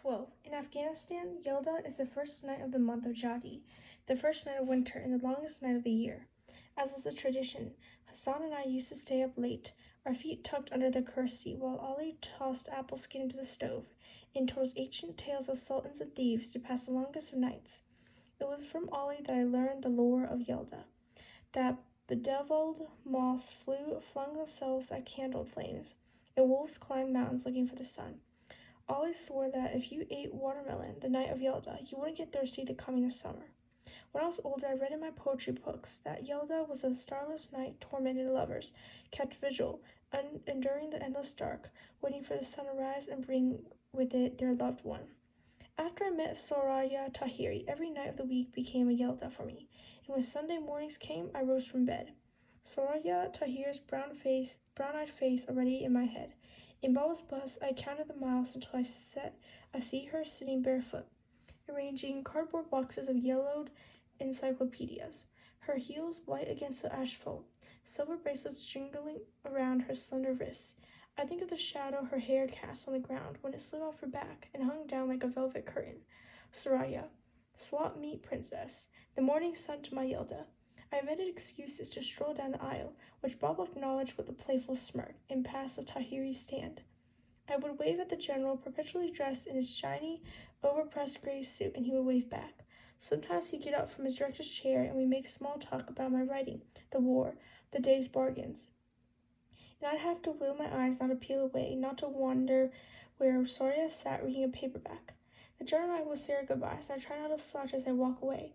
12. In Afghanistan, Yelda is the first night of the month of Jadi, the first night of winter and the longest night of the year. As was the tradition, Hassan and I used to stay up late, our feet tucked under the kursi, while Ali tossed apple skin into the stove and told us ancient tales of sultans and thieves to pass the longest of nights. It was from Ali that I learned the lore of Yelda, that bedeviled moths flung themselves at candle flames, and wolves climbed mountains looking for the sun. Ali swore that if you ate watermelon the night of Yelda, you wouldn't get thirsty the coming of summer. When I was older, I read in my poetry books that Yelda was a starless night tormented lovers, kept vigil, enduring the endless dark, waiting for the sun to rise and bring with it their loved one. After I met Soraya Tahiri, every night of the week became a Yelda for me, and when Sunday mornings came, I rose from bed. Soraya Tahir's brown-eyed face already in my head. In Baba's bus, I counted the miles until I see her sitting barefoot, arranging cardboard boxes of yellowed encyclopedias, her heels white against the asphalt, silver bracelets jingling around her slender wrists. I think of the shadow her hair cast on the ground when it slid off her back and hung down like a velvet curtain. Soraya, swap meet princess, the morning sun to my Yelda. I invented excuses to stroll down the aisle, which Bob acknowledged with a playful smirk, and passed the Tahiri stand. I would wave at the general, perpetually dressed in his shiny, overpressed gray suit, and he would wave back. Sometimes he'd get up from his director's chair, and we'd make small talk about my writing, the war, the day's bargains. And I'd have to will my eyes not to peel away, not to wonder where Soraya sat reading a paperback. The general and I would say our goodbyes, and I try not to slouch as I walk away.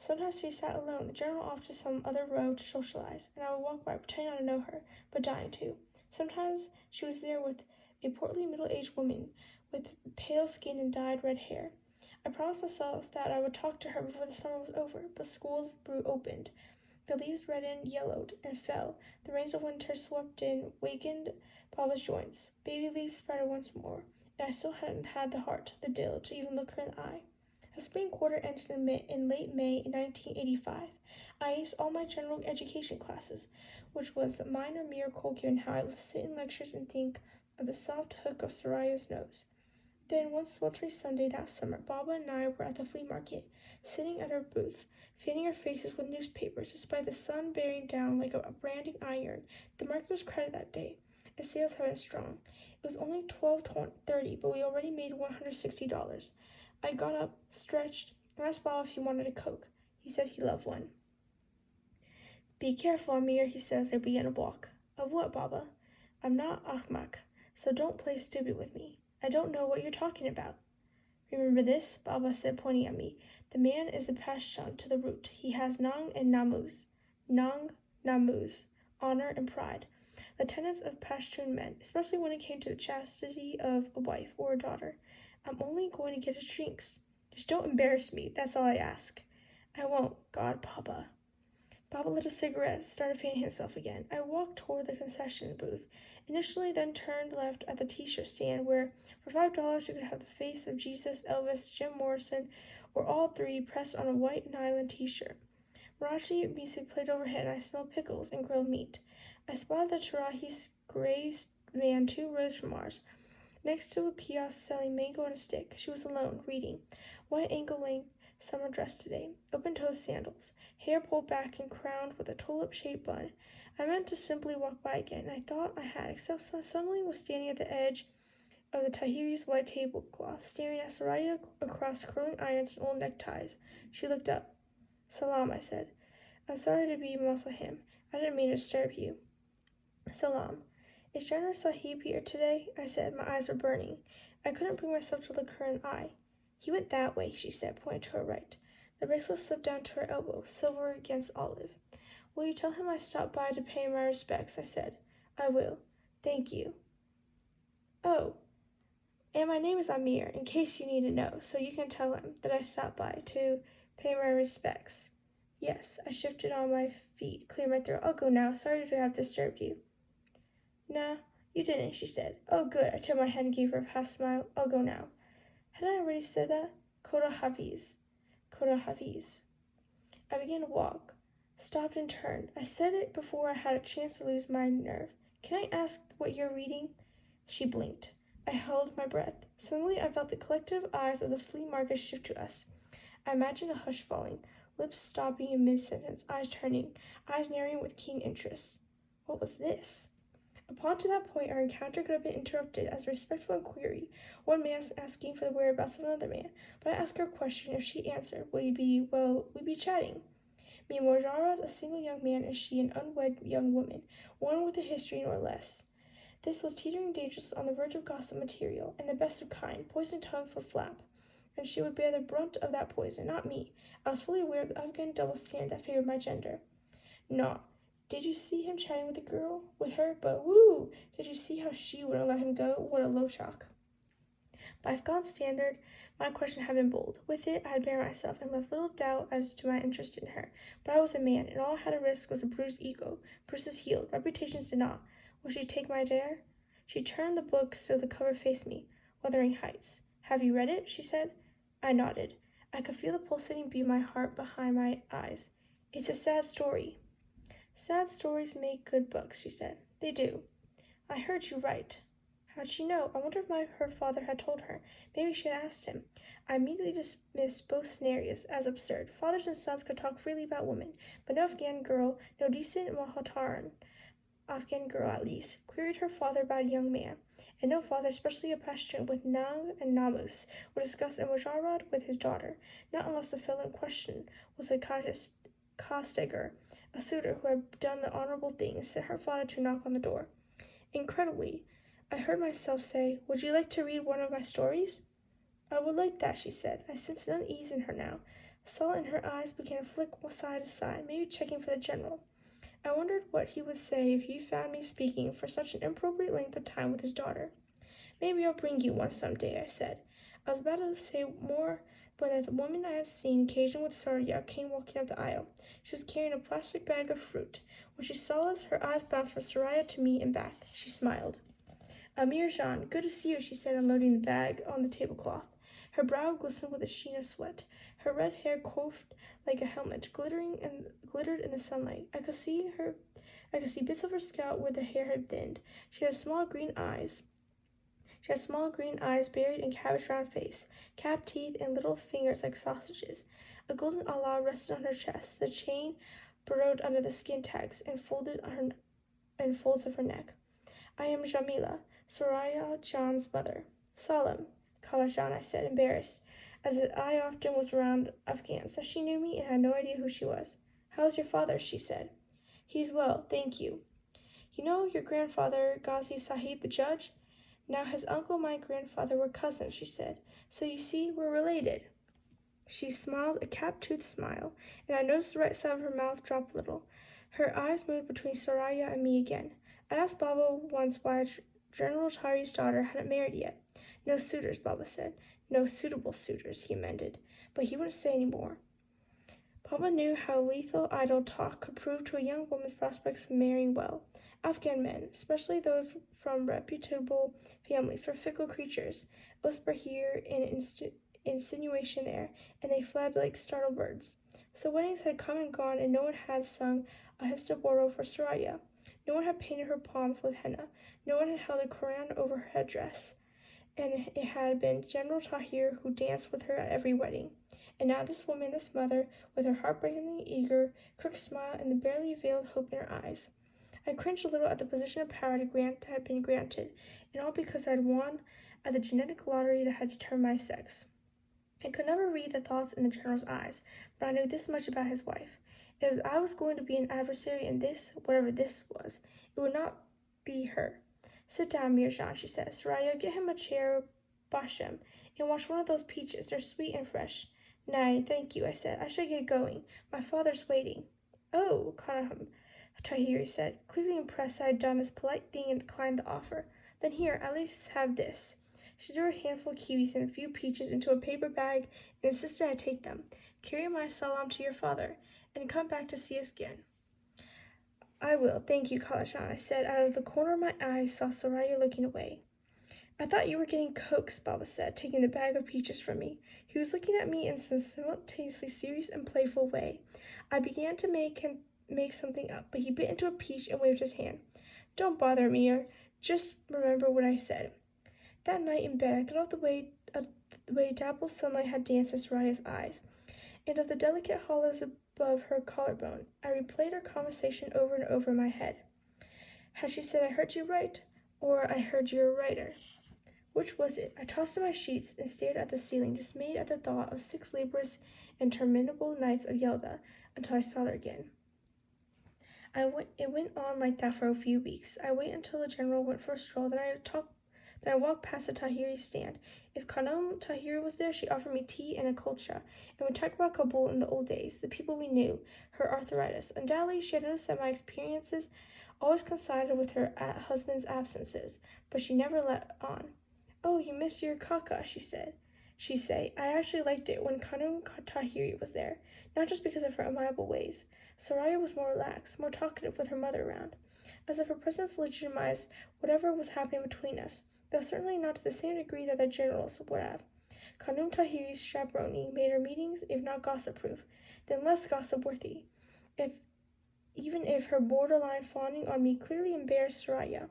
Sometimes she sat alone, the general off to some other row to socialize, and I would walk by, pretending not to know her, but dying to. Sometimes she was there with a portly middle-aged woman with pale skin and dyed red hair. I promised myself that I would talk to her before the summer was over, but schools opened. The leaves reddened, yellowed, and fell. The rains of winter swept in, wakened Baba's joints. Baby leaves sprouted once more, and I still hadn't had the heart, the dill, to even look her in the eye. The spring quarter ended in late May 1985. I aced all my general education classes, which was a minor miracle given how I would sit in lectures and think of the soft hook of Soraya's nose. Then one sultry Sunday that summer, Baba and I were at the flea market, sitting at our booth, fanning our faces with newspapers, despite the sun bearing down like a branding iron. The market was crowded that day, and sales had been strong. It was only 12:30, but we already made $160. I got up, stretched, and asked Baba if he wanted a Coke. He said he loved one. Be careful, Amir, he said as I began to walk. Of what, Baba? I'm not Ahmak, so don't play stupid with me. I don't know what you're talking about. Remember this, Baba said, pointing at me. The man is a Pashtun to the root. He has Nang and Namuz. Nang, Namuz, honor and pride. The tenets of Pashtun men, especially when it came to the chastity of a wife or a daughter. I'm only going to get us drinks. Just don't embarrass me, that's all I ask. I won't, God, Baba. Baba lit a cigarette, started fanning himself again. I walked toward the concession booth, initially, then turned left at the t-shirt stand where, for $5, you could have the face of Jesus, Elvis, Jim Morrison, or all three pressed on a white nylon t-shirt. Marathi music played overhead, and I smelled pickles and grilled meat. I spotted the Charahi's gray van 2 rows from ours, next to a kiosk selling mango on a stick. She was alone, reading. White ankle-length summer dress today, open-toed sandals, hair pulled back and crowned with a tulip-shaped bun. I meant to simply walk by again, and I thought I had, except suddenly was standing at the edge of the Tahiri's white tablecloth, staring at Soraya across curling irons and old neckties. She looked up. Salam, I said. I'm sorry to be Maslahim. I didn't mean to disturb you. Salam. Is General Sahib here today? I said. My eyes were burning. I couldn't bring myself to look her in the eye. He went that way, she said, pointing to her right. The bracelet slipped down to her elbow, silver against olive. Will you tell him I stopped by to pay my respects? I said. I will. Thank you. Oh. And my name is Amir, in case you need to know, so you can tell him that I stopped by to pay my respects. Yes, I shifted on my feet, cleared my throat. I'll go now. Sorry to have disturbed you. Nah, you didn't, she said. Oh, good. I turned my head and gave her a half smile. I'll go now. Had I already said that? Koda Hafiz. Koda Hafiz. I began to walk, stopped and turned. I said it before I had a chance to lose my nerve. Can I ask what you're reading? She blinked. I held my breath. Suddenly I felt the collective eyes of the flea market shift to us. I imagined a hush falling, lips stopping in mid-sentence, eyes turning, eyes narrowing with keen interest. What was this? Upon to that point our encounter could have been interrupted as a respectful inquiry, one man asking for the whereabouts of another man, but I asked her a question. If she answered, we'd be chatting. Me Mojarrad, a single young man, and she an unwed young woman, one with a history nor less. This was teetering dangerous on the verge of gossip material, and the best of kind. Poisoned tongues would flap, and she would bear the brunt of that poison, not me. I was fully aware of the Afghan double standard that favored my gender. No. Did you see him chatting with the girl? With her? But woo! Did you see how she wouldn't let him go? What a lochak. By Afghan standard, my question had been bold. With it, I had bare myself, and left little doubt as to my interest in her. But I was a man, and all I had to risk was a bruised ego. Bruises healed, reputations did not. Would she take my dare? She turned the book so the cover faced me. Wuthering Heights. Have you read it? She said. I nodded. I could feel the pulsating beat of my heart behind my eyes. It's a sad story. Sad stories make good books, she said. They do. I heard you right. How'd she know? I wonder if her father had told her. Maybe she had asked him. I immediately dismissed both scenarios as absurd. Fathers and sons could talk freely about women, but no Afghan girl, no decent Mohattaran Afghan girl at least, queried her father about a young man, and no father, especially a Pashtun with Nang and Namus, would discuss a Mujarrad with his daughter, not unless the fellow in question was a Kostegar, a suitor who had done the honorable thing and sent her father to knock on the door. Incredibly, I heard myself say, "Would you like to read one of my stories?" "I would like that," she said. I sensed an unease in her now. Saw in her eyes began to flick side to side, maybe checking for the general. I wondered what he would say if he found me speaking for such an inappropriate length of time with his daughter. "Maybe I'll bring you one some day," I said. I was about to say more when the woman I had seen caging with Soraya came walking up the aisle. She was carrying a plastic bag of fruit. When she saw us, her eyes bounced from Soraya to me and back. She smiled. "Amir Jean, good to see you," she said, unloading the bag on the tablecloth. Her brow glistened with a sheen of sweat. Her red hair coiffed like a helmet, glittered in the sunlight. I could see bits of her scalp where the hair had thinned. She had small green eyes buried in cabbage-round face, capped teeth, and little fingers like sausages. A golden Allah rested on her chest, the chain burrowed under the skin tags and folds of her neck. "I am Jamila, Soraya Jan's mother." "Salam, Kalajan," I said, embarrassed, as I often was around Afghans, that she knew me and had no idea who she was. "How is your father?" she said. "He's well, thank you." "You know your grandfather, Ghazi Sahib the judge? Now his uncle and my grandfather were cousins," she said. "So you see, we're related." She smiled a cap-toothed smile, and I noticed the right side of her mouth drop a little. Her eyes moved between Soraya and me again. I'd asked Baba once why General Tari's daughter hadn't married yet. "No suitors," Baba said. "No suitable suitors," he amended, but he wouldn't say any more. Baba knew how lethal idle talk could prove to a young woman's prospects of marrying well. Afghan men, especially those from reputable families, were fickle creatures. A whisper here, an insinuation there, and they fled like startled birds. So weddings had come and gone, and no one had sung a Hestaboro for Soraya. No one had painted her palms with henna. No one had held a Koran over her headdress. And it had been General Tahir who danced with her at every wedding. And now this woman, this mother, with her heartbreakingly eager, crooked smile and the barely veiled hope in her eyes. I cringed a little at the position of power had been granted, and all because I had won at the genetic lottery that had determined my sex. I could never read the thoughts in the general's eyes, but I knew this much about his wife. If I was going to be an adversary in this, whatever this was, it would not be her. "Sit down, Mirjan," she said. "Soraya, get him a chair, Bashem, and wash one of those peaches. They're sweet and fresh." "Nay, thank you," I said. "I should get going. My father's waiting." "Oh," Tahir said, clearly impressed that I had done this polite thing and declined the offer. "Then here, at least have this." She threw a handful of kiwis and a few peaches into a paper bag and insisted I take them. "Carry my salam to your father, and come back to see us again." "I will, thank you, Kalajan," I said. Out of the corner of my eye, I saw Soraya looking away. "I thought you were getting coaxed," Baba said, taking the bag of peaches from me. He was looking at me in some simultaneously serious and playful way. I began to make him make something up, but he bit into a peach and waved his hand. "Don't bother, Amir. Just remember what I said." That night in bed, I thought of the way dappled sunlight had danced in Soraya's eyes, and of the delicate hollows above her collarbone. I replayed our conversation over and over in my head. Had she said, "I heard you write," or "I heard you're a writer"? Which was it? I tossed in my sheets and stared at the ceiling, dismayed at the thought of 6 laborious, interminable nights of Yelda until I saw her again. It went on like that for a few weeks. I waited until the general went for a stroll, then I walked past the Tahiri stand. If Khanum Tahiri was there, she offered me tea and a kulcha, and we talked about Kabul in the old days, the people we knew, her arthritis. Undoubtedly, she had noticed that my experiences always coincided with her husband's absences, but she never let on. "Oh, you missed your kaka," she'd say. "I actually liked it when Khanum Tahiri was there, not just because of her amiable ways. Soraya was more relaxed, more talkative with her mother around, as if her presence legitimized whatever was happening between us, though certainly not to the same degree that the generals would have. Khanum Tahiri's chaperone made her meetings, if not gossip-proof, then less gossip-worthy, even if her borderline fawning on me clearly embarrassed Soraya.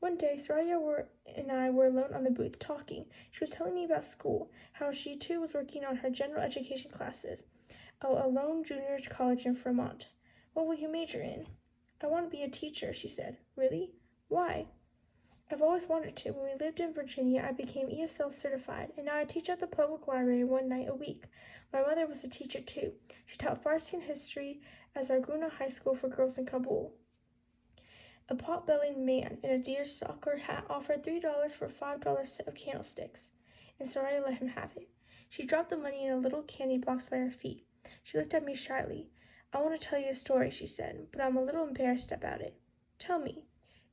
One day, Soraya and I were alone on the booth, talking. She was telling me about school, how she too was working on her general education classes, a lone junior college in Vermont. "What will you major in?" "I want to be a teacher," she said. "Really? Why?" "I've always wanted to. When we lived in Virginia, I became ESL certified, and now I teach at the public library one night a week. My mother was a teacher too. She taught Farsi and history at Zarguna High School for girls in Kabul." A pot-bellied man in a deerstalker hat offered $3 for a $5 set of candlesticks, and Soraya let him have it. She dropped the money in a little candy box by her feet. She looked at me shyly. "I want to tell you a story," she said, "but I'm a little embarrassed about it." "Tell me."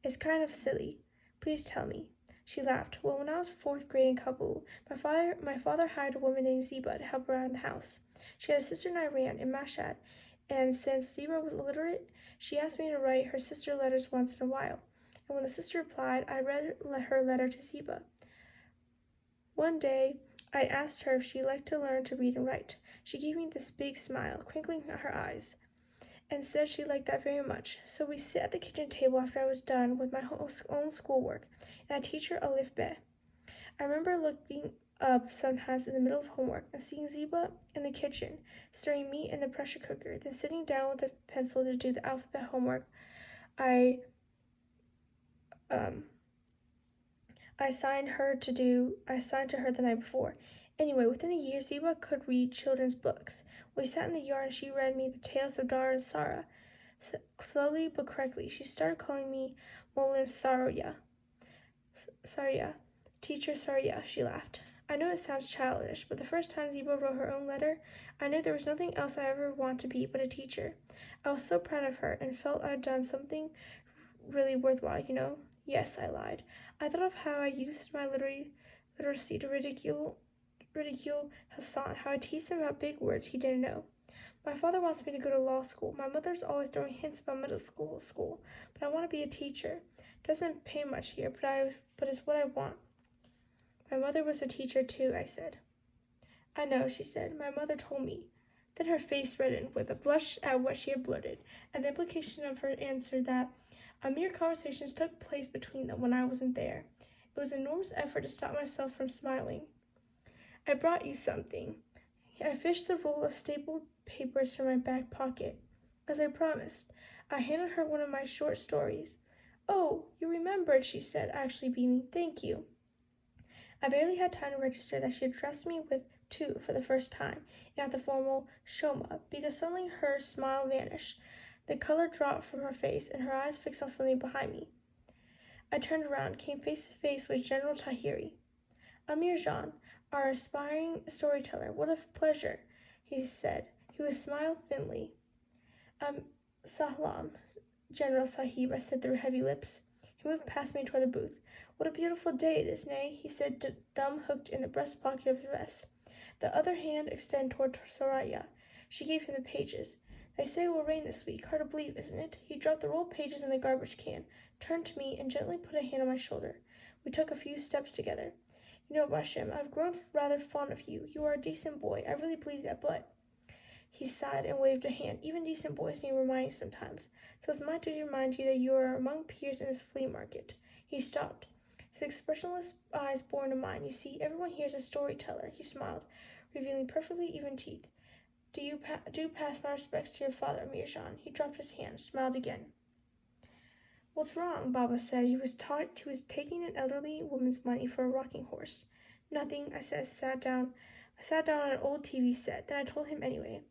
"It's kind of silly. Please tell me." She laughed. "Well, when I was 4th grade in Kabul, my father hired a woman named Ziba to help around the house. She had a sister in Iran, in Mashhad, and since Ziba was illiterate, she asked me to write her sister letters once in a while, and when the sister replied, I read her letter to Ziba. One day, I asked her if she'd like to learn to read and write. She gave me this big smile, twinkling her eyes, and said she liked that very much. So we sit at the kitchen table after I was done with my own schoolwork, and I teach her Alif Be. I remember looking up sometimes in the middle of homework and seeing Ziba in the kitchen, stirring meat in the pressure cooker, then sitting down with a pencil to do the alphabet homework I signed to her the night before. Anyway, within a year, Ziba could read children's books. We sat in the yard and she read me the tales of Dar and Sara. Slowly but correctly, she started calling me Molim Saroya. Teacher Saroya, she laughed. I know it sounds childish, but the first time Ziba wrote her own letter, I knew there was nothing else I ever wanted to be but a teacher. I was so proud of her and felt I'd done something really worthwhile, you know? Yes, I lied. I thought of how I used my literacy to ridicule Hassan, how I teased him about big words he didn't know. My father wants me to go to law school. My mother's always throwing hints about middle school, but I want to be a teacher. Doesn't pay much here, but it's what I want. My mother was a teacher too, I said. I know, she said. My mother told me. Then her face reddened with a blush at what she had blurted, and the implication of her answer that a mere conversation took place between them when I wasn't there. It was an enormous effort to stop myself from smiling. I brought you something. I fished the roll of stapled papers from my back pocket. As I promised, I handed her one of my short stories. Oh, you remembered, she said, actually beaming. Thank you. I barely had time to register that she addressed me with "tu" for the first time, and not the formal "Shoma," because suddenly her smile vanished. The color dropped from her face, and her eyes fixed on something behind me. I turned around, came face to face with General Tahiri. "Amir Jan, our aspiring storyteller, what a pleasure," he said. He would smile thinly. Salam, General Sahib," I said through heavy lips. He moved past me toward the booth. "What a beautiful day it is, nay," he said, thumb hooked in the breast pocket of his vest. The other hand extended toward Soraya. She gave him the pages. "They say it will rain this week. Hard to believe, isn't it?" He dropped the rolled pages in the garbage can, turned to me, and gently put a hand on my shoulder. We took a few steps together. "You know, Bashem, I've grown rather fond of you. You are a decent boy. I really believe that, but—" He sighed and waved a hand. "Even decent boys need reminding sometimes. So it's my duty to remind you that you are among peers in this flea market." He stopped. His expressionless eyes bore into mine. You see, everyone here is a storyteller, he smiled, revealing perfectly even teeth. Do pass my respects to your father, Mirjan. He dropped his hand, smiled again. What's wrong? Baba said. He was taking an elderly woman's money for a rocking horse. Nothing, I said. I sat down on an old TV set. Then I told him anyway.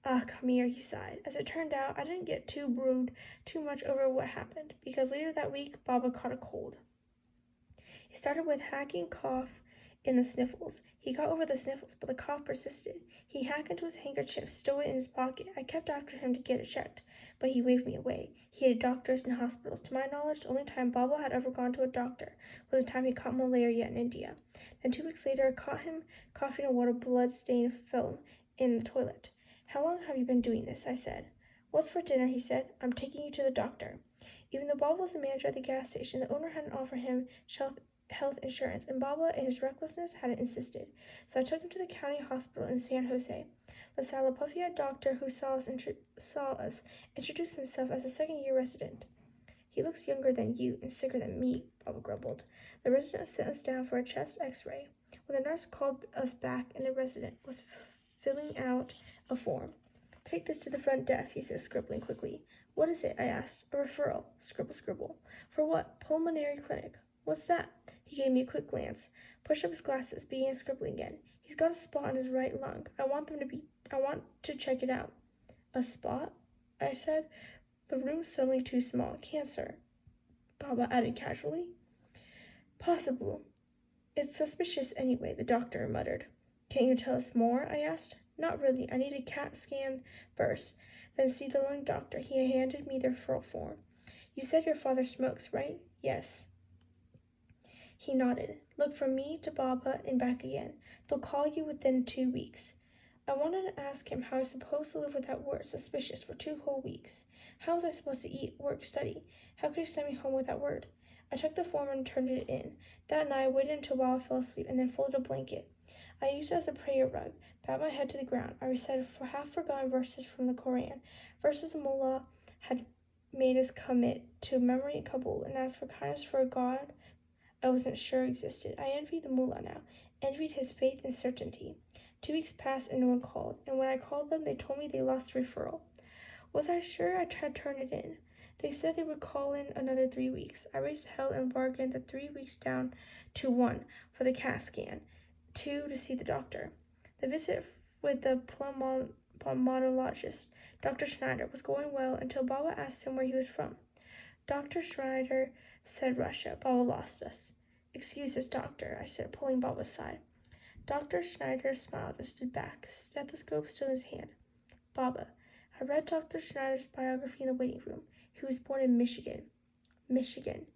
Ah, come here, he sighed. As it turned out, I didn't get brood too much over what happened, because later that week, Baba caught a cold. It started with hacking cough in the sniffles. He got over the sniffles, but the cough persisted. He hacked into his handkerchief, stowed it in his pocket. I kept after him to get it checked, but he waved me away. He hated doctors and hospitals. To my knowledge, the only time Baba had ever gone to a doctor was the time he caught malaria in India. Then 2 weeks later, I caught him coughing on what a blood-stained film in the toilet. How long have you been doing this? I said. What's for dinner? He said. I'm taking you to the doctor. Even though Baba was the manager at the gas station, the owner hadn't offered him health insurance, and Baba, in his recklessness, hadn't insisted. So I took him to the county hospital in San Jose. The Salapufia doctor who saw us introduced himself as a second-year resident. He looks younger than you and sicker than me, Baba grumbled. The resident sent us down for a chest x-ray. When the nurse called us back and the resident was filling out a form. Take this to the front desk, he said, scribbling quickly. What is it? I asked. A referral. Scribble, scribble. For what? Pulmonary clinic. What's that? He gave me a quick glance, pushed up his glasses, began scribbling again. He's got a spot on his right lung. I want to check it out. A spot? I said. The room's suddenly too small. Cancer. Baba added casually. Possible. It's suspicious anyway, the doctor muttered. Can't you tell us more? I asked. Not really. I need a CAT scan first, then see the lung doctor. He handed me the referral form. You said your father smokes, right? Yes. He nodded. Look from me to Baba and back again. They'll call you within 2 weeks. I wanted to ask him how I was supposed to live with that word, suspicious, for 2 whole weeks. How was I supposed to eat, work, study? How could he send me home with that word? I took the form and turned it in. That night I waited until Baba fell asleep and then folded a blanket. I used it as a prayer rug, bowed my head to the ground. I recited half-forgotten verses from the Koran, verses the mullah had made us commit to memory in Kabul, and asked for kindness for a God I wasn't sure existed. I envied the mullah now, envied his faith and certainty. 2 weeks passed and no one called, and when I called them, they told me they lost the referral. Was I sure? I tried to turn it in. They said they would call in another 3 weeks. I raised hell and bargained the 3 weeks down to 1 for the CAT scan, 2 to see the doctor. The visit with the pulmonologist, Dr. Schneider, was going well until Baba asked him where he was from. Dr. Schneider said Russia. Baba lost us. Excuse us, doctor, I said, pulling Baba aside. Dr. Schneider smiled and stood back, stethoscope still in his hand. Baba, I read Dr. Schneider's biography in the waiting room. He was born in Michigan. Michigan.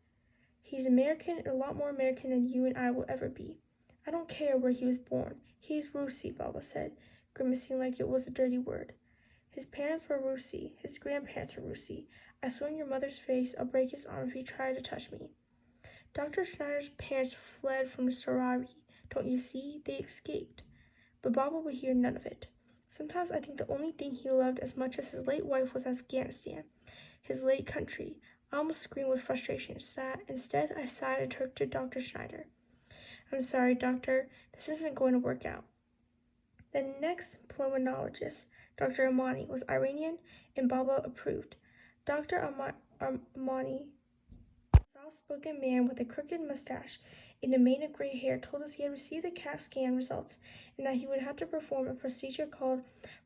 He's American and a lot more American than you and I will ever be. I don't care where he was born. He's Rusi, Baba said, grimacing like it was a dirty word. His parents were Rusi. His grandparents were Rusi. I swear in your mother's face, I'll break his arm if he tried to touch me. Dr. Schneider's parents fled from the Sarari. Don't you see? They escaped. But Baba would hear none of it. Sometimes I think the only thing he loved as much as his late wife was Afghanistan, his late country. I almost screamed with frustration. Instead, I sighed and turned to Dr. Schneider. I'm sorry, doctor. This isn't going to work out. The next pulmonologist, Dr. Amani, was Iranian, and Baba approved. Dr. Amani, a soft-spoken man with a crooked mustache and a mane of gray hair, told us he had received the CAT scan results and that he would have to perform a procedure called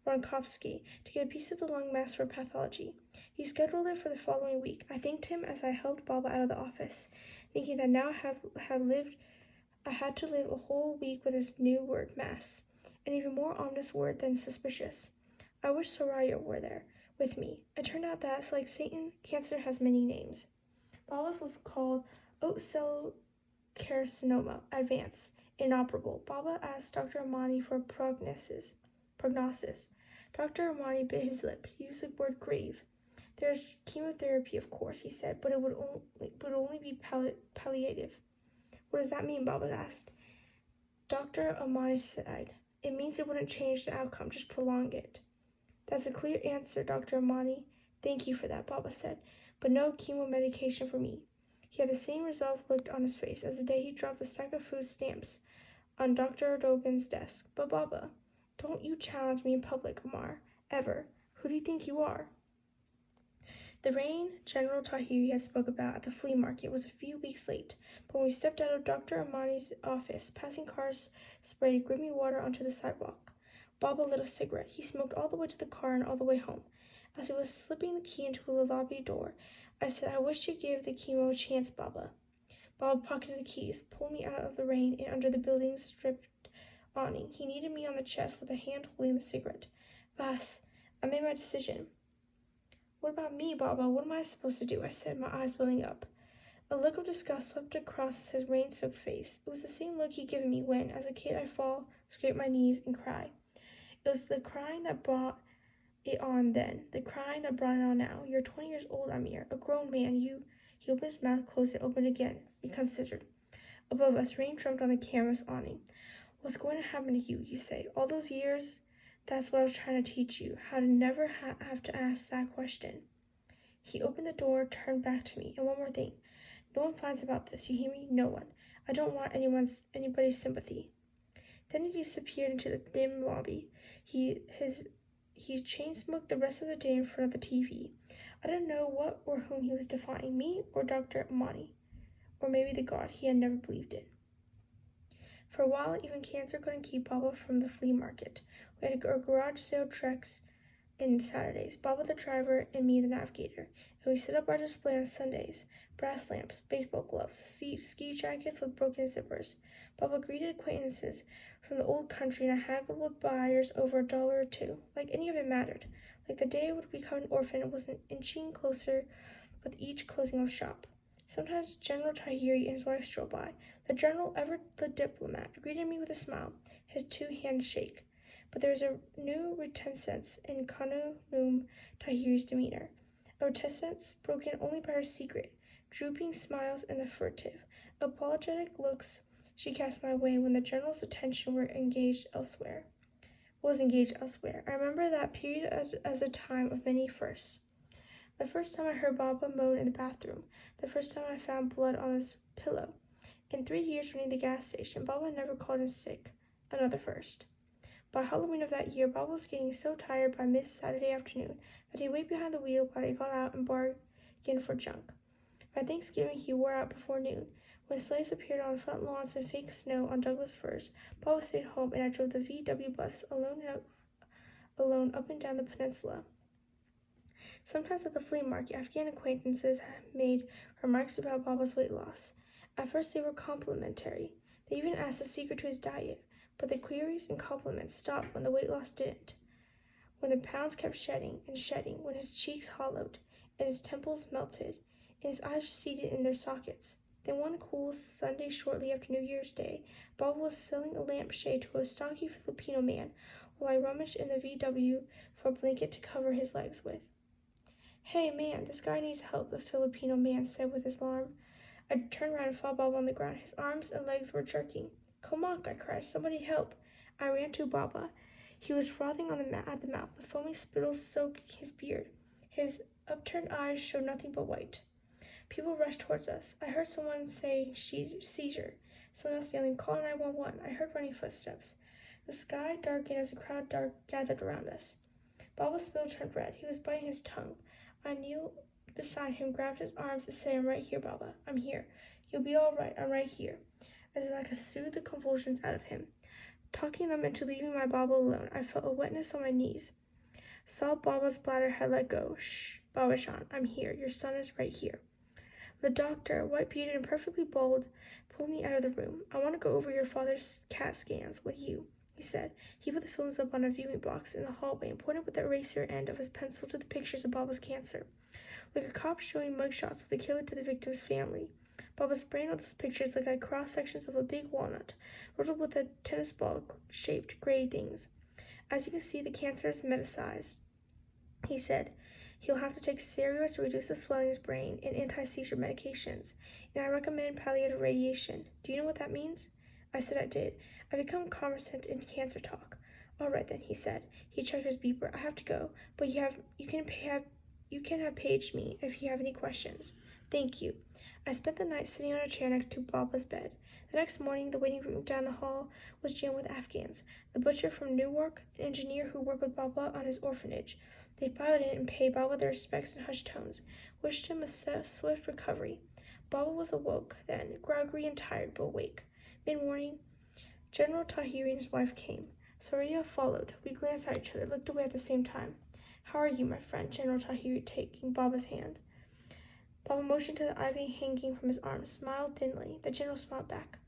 bronchoscopy to get a piece of the lung mass for pathology. He scheduled it for the following week. I thanked him as I helped Baba out of the office, thinking that now I had to live a whole week with this new word, mass, an even more ominous word than suspicious. I wish Soraya were there with me. It turned out that, like Satan, cancer has many names. Baba's was called oat cell carcinoma, advanced, inoperable. Baba asked Dr. Amani for prognosis. Dr. Amani bit his lip. He used the word grave. There's chemotherapy, of course, he said, but it would only be palliative. What does that mean? Baba asked. Dr. Amani sighed. It means it wouldn't change the outcome, just prolong it. That's a clear answer, Dr. Amani. Thank you for that, Baba said, but no chemo medication for me. He had the same resolved look on his face as the day he dropped the stack of food stamps on Dr. Dogan's desk. But Baba, don't you challenge me in public, Omar. Ever. Who do you think you are? The rain General Tahiri had spoke about at the flea market was a few weeks late, but when we stepped out of Dr. Amani's office, passing cars sprayed grimy water onto the sidewalk. Baba lit a cigarette. He smoked all the way to the car and all the way home. As he was slipping the key into the lobby door, I said, I wish you'd give the chemo a chance, Baba. Baba pocketed the keys, pulled me out of the rain and under the building's stripped awning. He kneaded me on the chest with a hand holding the cigarette. Vas, I made my decision. What about me, Baba? What am I supposed to do? I said, my eyes welling up. A look of disgust swept across his rain-soaked face. It was the same look he'd given me when, as a kid, I'd fall, scrape my knees, and cry. It was the crying that brought it on then, the crying that brought it on now. You're 20 years old, Amir, a grown man. He opened his mouth, closed it, opened again. He considered. Above us, rain drummed on the canvas awning. What's going to happen to you, you say? All those years? That's what I was trying to teach you, how to never have to ask that question. He opened the door, turned back to me, and one more thing. No one finds about this, you hear me? No one. I don't want anybody's sympathy. Then he disappeared into the dim lobby. He chain-smoked the rest of the day in front of the TV. I didn't know what or whom he was defying, me or Dr. Amani, or maybe the God he had never believed in. For a while, even cancer couldn't keep Baba from the flea market. We had our garage sale treks and Saturdays, Baba the driver and me the navigator, and we set up our display on Sundays. Brass lamps, baseball gloves, ski jackets with broken zippers. Baba greeted acquaintances from the old country and I haggled with buyers over $1 or $2, like any of it mattered, like the day I would become an orphan was inching closer with each closing of shop. Sometimes General Tahiri and his wife strolled by. The general, ever the diplomat, greeted me with a smile, his two-hand shake. But there was a new reticence in Khanum Tahiri's demeanor, a reticence broken only by her secret, drooping smiles and the furtive, apologetic looks she cast my way when the general's attention was engaged elsewhere. I remember that period as a time of many firsts. The first time I heard Baba moan in the bathroom, the first time I found blood on his pillow. In 3 years running the gas station, Baba never called in sick. Another first. By Halloween of that year, Baba was getting so tired by mid-Saturday afternoon that he waited behind the wheel while I got out and bargained for junk. By Thanksgiving, he wore out before noon. When sleighs appeared on front lawns and fake snow on Douglas firs, Baba stayed home and I drove the VW bus alone up and down the peninsula. Sometimes at the flea market, Afghan acquaintances made remarks about Baba's weight loss. At first they were complimentary. They even asked the secret to his diet, but the queries and compliments stopped when the weight loss didn't. When the pounds kept shedding and shedding, when his cheeks hollowed, and his temples melted, and his eyes receded in their sockets. Then one cool Sunday shortly after New Year's Day, Baba was selling a lampshade to a stocky Filipino man, while I rummaged in the VW for a blanket to cover his legs with. Hey man, this guy needs help, the Filipino man said with alarm. I turned around and saw Baba on the ground. His arms and legs were jerking. Come on, I cried. Somebody help. I ran to Baba. He was frothing at the mouth. The foamy spittle soaked his beard. His upturned eyes showed nothing but white. People rushed towards us. I heard someone say seizure. Someone else yelling, call 911. I heard running footsteps. The sky darkened as a crowd gathered around us. Baba's bill turned red. He was biting his tongue. I kneeled beside him, grabbed his arms, and said, I'm right here, Baba. I'm here. You'll be all right. I'm right here. As if I could soothe the convulsions out of him. Talking them into leaving my Baba alone, I felt a wetness on my knees. Saw Baba's bladder had let go. Shh, Baba-chan, I'm here. Your son is right here. The doctor, white-bearded and perfectly bald, pulled me out of the room. I want to go over your father's CAT scans with you, he said. He put the films up on a viewing box in the hallway and pointed with the eraser end of his pencil to the pictures of Baba's cancer. Like a cop showing mugshots of the killer to the victim's family. Baba's brain on those pictures looked like cross-sections of a big walnut, riddled with a tennis ball-shaped gray things. As you can see, the cancer is metastasized, he said. He'll have to take steroids to reduce the swelling in his brain and anti-seizure medications, and I recommend palliative radiation. Do you know what that means? I said I did. I've become conversant in cancer talk. All right then, he said. He checked his beeper. I have to go, but you can have paged me if you have any questions. Thank you. I spent the night sitting on a chair next to Baba's bed. The next morning, the waiting room down the hall was jammed with Afghans. The butcher from Newark, an engineer who worked with Baba on his orphanage. They filed in and paid Baba their respects in hushed tones, wished him a swift recovery. Baba was awoke then, groggy and tired, but awake. Mid-morning, General Tahiri and his wife came. Soria followed. We glanced at each other, looked away at the same time. "How are you, my friend?" General Tahiri taking Baba's hand. Baba motioned to the ivy hanging from his arm, smiled thinly. The general smiled back.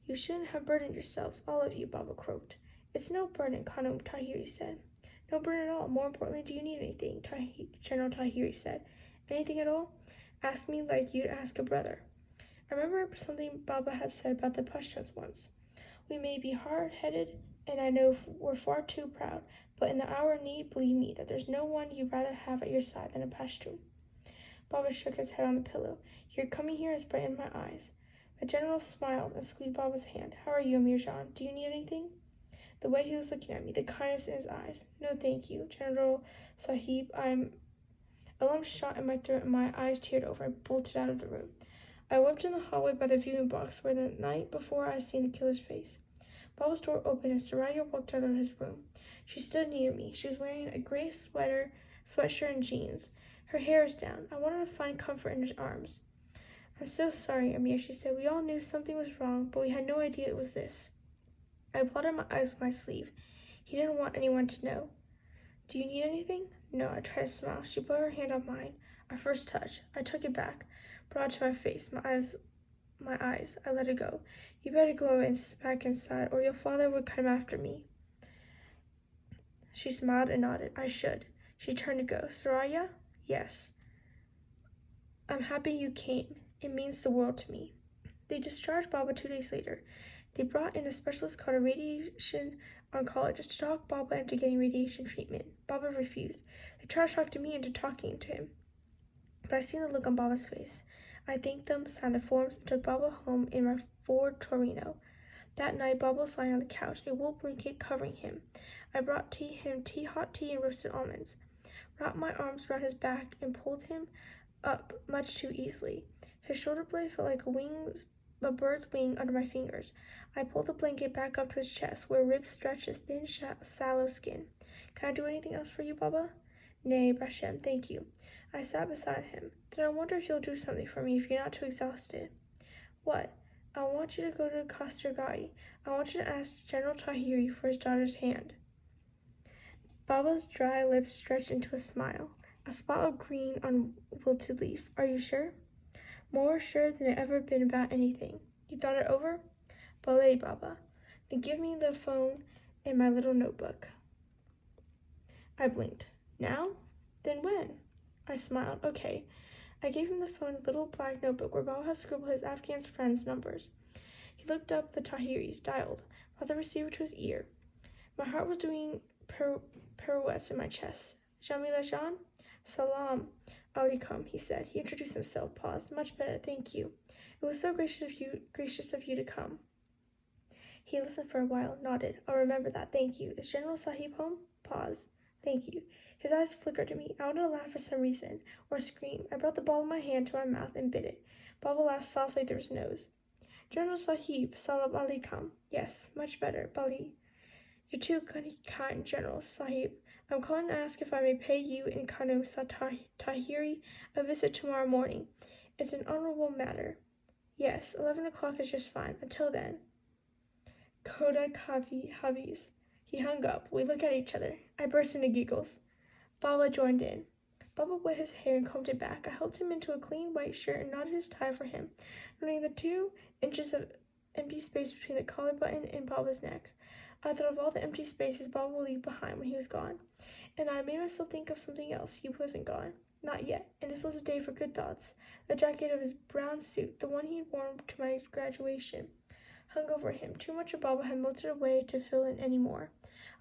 "You shouldn't have burdened yourselves, all of you," Baba croaked. "It's no burden," Khanum Tahiri said. "No burden at all. More importantly, do you need anything?" General Tahiri said. "Anything at all? Ask me like you'd ask a brother." I remember something Baba had said about the Pashtuns once. "We may be hard-headed, and I know we're far too proud, but in the hour of need, believe me, that there's no one you'd rather have at your side than a Pashtun." Baba shook his head on the pillow. "Your coming here has brightened my eyes." The general smiled and squeezed Baba's hand. "How are you, Amir Jan? Do you need anything?" The way he was looking at me, the kindness in his eyes. "No, thank you, General Sahib. A lump shot in my throat and my eyes teared over. I bolted out of the room. I wept in the hallway by the viewing box where the night before I had seen the killer's face. Baba's door opened and Soraya walked out of his room. She stood near me. She was wearing a gray sweatshirt and jeans. Her hair was down. I wanted to find comfort in her arms. "I'm so sorry, Amir," she said. "We all knew something was wrong, but we had no idea it was this." I blotted my eyes with my sleeve. He didn't want anyone to know. "Do you need anything?" "No." I tried to smile. She put her hand on mine. Our first touch. I took it back, brought it to my face, my eyes. I let it go. "You better go back inside, or your father would come after me." She smiled and nodded. "I should." She turned to go. "Soraya?" "Yes." "I'm happy you came. It means the world to me." They discharged Baba 2 days later. They brought in a specialist called a radiation oncologist to talk Baba into getting radiation treatment. Baba refused. They tried to talk to me into talking to him, but I seen the look on Baba's face. I thanked them, signed the forms, and took Baba home in my Ford Torino. That night, Baba was lying on the couch, a wool blanket covering him. I brought him hot tea and roasted almonds, wrapped my arms around his back, and pulled him up much too easily. His shoulder blade felt like a bird's wing under my fingers. I pulled the blanket back up to his chest, where ribs stretched his thin, sallow skin. "Can I do anything else for you, Baba?" "Nay, Bashem, thank you." I sat beside him. "Then I wonder if you'll do something for me if you're not too exhausted." "What?" "I want you to go to Kasturgai. I want you to ask General Tahiri for his daughter's hand." Baba's dry lips stretched into a smile, a spot of green on wilted leaf. "Are you sure?" "More sure than I've ever been about anything." "You thought it over?" "Ballet, Baba." "Then give me the phone and my little notebook." I blinked. "Now? Then when?" I smiled. "Okay." I gave him the phone, a little black notebook where Baba had scribbled his Afghan friends' numbers. He looked up the Tahiris, dialed, brought the receiver to his ear. My heart was doing pirouettes in my chest. "Jamila Jan?" "Salam alaikum," he said. He introduced himself, paused. "Much better, thank you. It was so gracious of you to come." He listened for a while, nodded. "I'll remember that, thank you. Is General Sahib home?" Pause. "Thank you." His eyes flickered at me. I wanted to laugh for some reason, or scream. I brought the ball in my hand to my mouth and bit it. Baba laughed softly through his nose. "General Sahib, salam alaikum." "Yes, much better, Bali." "You're too kind, General Sahib. I'm calling to ask if I may pay you and Khanum Tahiri a visit tomorrow morning. It's an honorable matter." "Yes, 11 o'clock is just fine. Until then." "Kodak Haviz." He hung up. We looked at each other. I burst into giggles. Baba joined in. Baba wet his hair and combed it back. I helped him into a clean white shirt and knotted his tie for him, noting the 2 inches of empty space between the collar button and Baba's neck. I thought of all the empty spaces Baba would leave behind when he was gone, and I made myself think of something else. He wasn't gone. Not yet, and this was a day for good thoughts. The jacket of his brown suit, the one he'd worn to my graduation, hung over him. Too much of Baba had melted away to fill in any more.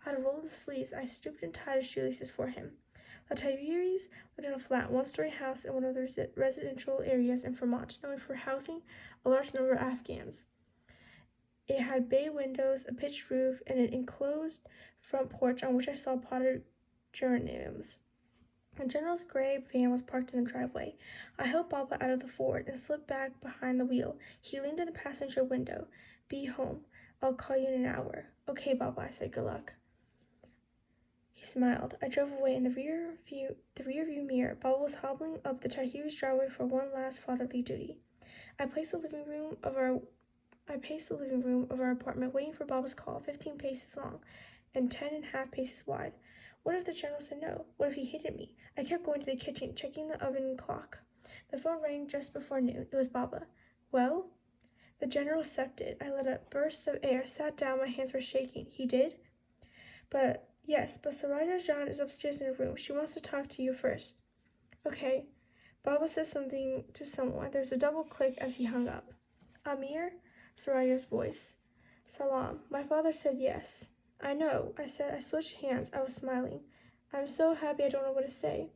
I had rolled the sleeves. I stooped and tied his shoelaces for him. The Tiberis lived in a flat, one-story house in one of the residential areas in Vermont, known for housing a large number of Afghans. It had bay windows, a pitched roof, and an enclosed front porch on which I saw potted geraniums. The general's gray van was parked in the driveway. I helped Baba out of the Ford and slipped back behind the wheel. He leaned in the passenger window. Be home. I'll call you in an hour. Okay, Baba, I said. Good luck. He smiled. I drove away in the rear view mirror. Baba was hobbling up the Tahiri's driveway for one last fatherly duty. I paced the living room of our apartment, waiting for Baba's call, 15 paces long and 10.5 paces wide. What if the general said no? What if he hated me? I kept going to the kitchen, checking the oven clock. The phone rang just before noon. It was Baba. Well? The general accepted. I let out bursts of air, sat down, my hands were shaking. He did? Yes, but Saraya Jan is upstairs in her room. She wants to talk to you first. Okay. Baba said something to someone. There was a double click as he hung up. Amir? Saraya's voice. Salam. My father said yes. I know, I said. I switched hands. I was smiling. I'm so happy I don't know what to say.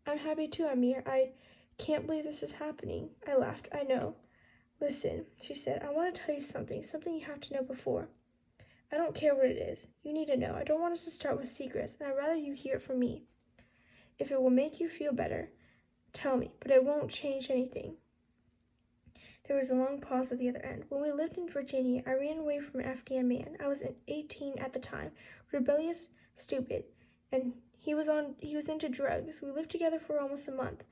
I'm happy too, Amir. I can't believe this is happening. I laughed. I know. Listen, she said. I want to tell you something you have to know before. I don't care what it is. You need to know. I don't want us to start with secrets, and I'd rather you hear it from me. If it will make you feel better, tell me, but it won't change anything. There was a long pause at the other end. When we lived in Virginia, I ran away from an Afghan man. I was 18 at the time, rebellious, stupid, and he was into drugs. We lived together for almost a month.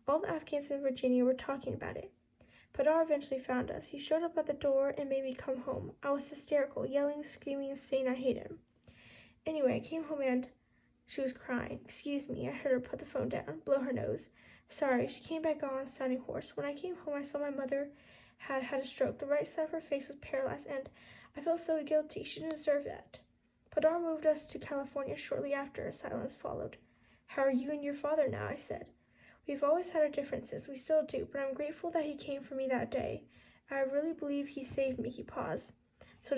All the Afghans in Virginia were talking about it. Padar eventually found us. He showed up at the door and made me come home. I was hysterical, yelling, screaming, and saying I hate him. Anyway, I came home and she was crying. Excuse me, I heard her put the phone down, blow her nose. Sorry, she came back on, sounding hoarse. When I came home, I saw my mother had had a stroke. The right side of her face was paralyzed, and I felt so guilty. She didn't deserve that. Padar moved us to California shortly after. Silence followed. How are you and your father now? I said. We've always had our differences. We still do, but I'm grateful that he came for me that day. I really believe he saved me. He paused. So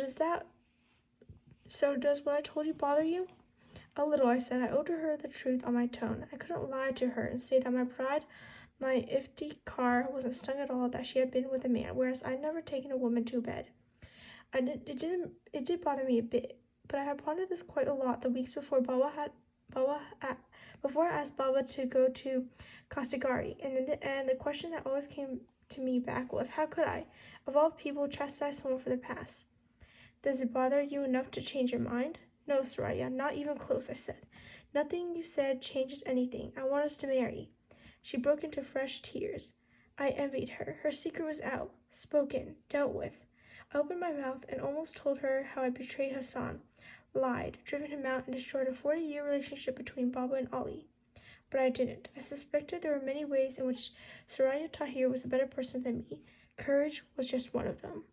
does what I told you bother you? A little, I said. I owed her the truth on my tone. I couldn't lie to her and say that my pride, my iftikhar, wasn't stung at all, that she had been with a man, whereas I'd never taken a woman to bed. It did bother me a bit, but I had pondered this quite a lot the weeks before before I asked Baba to go to Kasagari, and in the end, the question that always came to me back was, how could I, of all people, chastise someone for the past? Does it bother you enough to change your mind? No, Soraya, not even close, I said. Nothing you said changes anything. I want us to marry. She broke into fresh tears. I envied her. Her secret was out, spoken, dealt with. I opened my mouth and almost told her how I betrayed Hassan, lied, driven him out, and destroyed a 40-year relationship between Baba and Ali. But I didn't. I suspected there were many ways in which Soraya Tahir was a better person than me. Courage was just one of them.